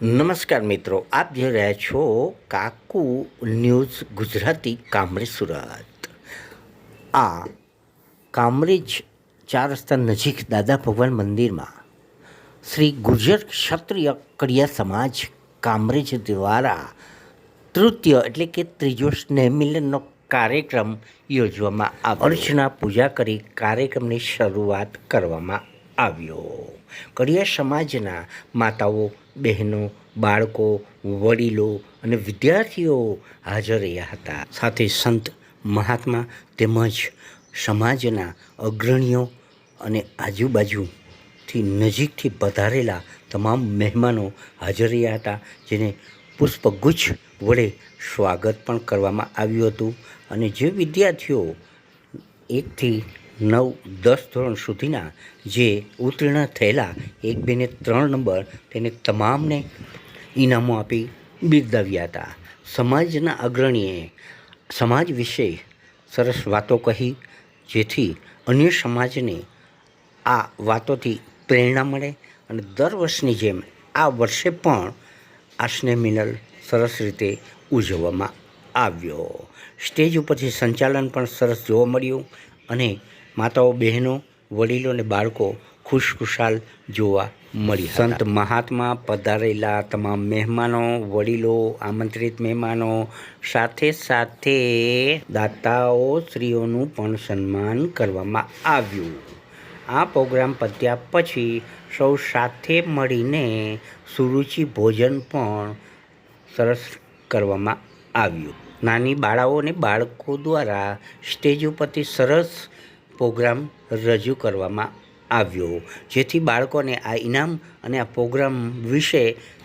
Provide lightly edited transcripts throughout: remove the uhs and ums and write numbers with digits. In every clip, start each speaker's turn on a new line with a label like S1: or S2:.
S1: નમસ્કાર મિત્રો, આપ જોઈ રહ્યા છો કાકુ ન્યૂઝ ગુજરાતી કામરેજ સુરત. આ કામરેજ 4 રસ્તા નજીક દાદા ભગવાન મંદિરમાં શ્રી ગુર્જર ક્ષત્રિય કડિયા સમાજ કામરેજ દ્વારા તૃતીય એટલે કે ત્રીજો સ્નેહ મિલનનો કાર્યક્રમ યોજવામાં આવ્યો. અર્ચના પૂજા કરી કાર્યક્રમની શરૂઆત કરવામાં આવ્યો. કડિયા સમાજના માતાઓ, બહેનો, બાળકો, વડીલો અને વિદ્યાર્થીઓ હાજર રહ્યા હતા. સાથે સંત, મહાત્મા તેમજ સમાજના અગ્રણીઓ અને આજુબાજુથી નજીકથી પધારેલા તમામ મહેમાનો હાજર રહ્યા હતા, જેને પુષ્પગુચ્છ વડે સ્વાગત પણ કરવામાં આવ્યું હતું. અને જે વિદ્યાર્થીઓ 1 થી 9, 10 ધોરણ સુધીના જે ઉત્તીર્ણ થયેલા 1, 2 ને 3 નંબર, તેને તમામને ઇનામો આપી બિરદાવ્યા હતા. સમાજના અગ્રણીએ સમાજ વિશે સરસ વાતો કહી, જેથી અન્ય સમાજને આ વાતોથી પ્રેરણા મળે અને દર વર્ષની જેમ આ વર્ષે પણ આ સ્નેહ મિલન સરસ રીતે ઉજવવામાં આવ્યો. સ્ટેજ ઉપરથી સંચાલન પણ સરસ જોવા મળ્યું અને માતાઓ, બહેનો, વડીલો અને બાળકો ખુશખુશાલ જોવા મળ્યા. સંત મહાત્મા પધારેલા તમામ મહેમાનો, વડીલો, આમંત્રિત મહેમાનો, સાથે સાથે દાતાઓ શ્રીઓનું પણ સન્માન કરવામાં આવ્યું. આ પ્રોગ્રામ પત્યા પછી સૌ સાથે મળીને સુરુચિ ભોજન પણ સરસ કરવામાં આવ્યું. નાની બાળાઓ અને બાળકો દ્વારા સ્ટેજ ઉપરથી સરસ પ્રોગ્રામ રજૂ કરવામાં આવ્યો, જેથી બાળકોને આ ઇનામ અને આ પ્રોગ્રામ વિશે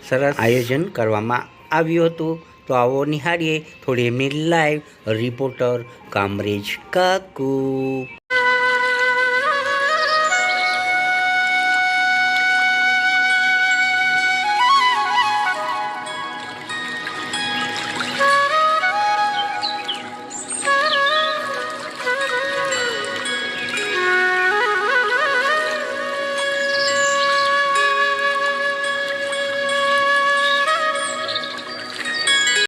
S1: સરસ આયોજન કરવામાં આવ્યું હતું. તો આવો નિહાળીએ થોડી એમની લાઈવ રિપોર્ટર કામરેજ કાકુ.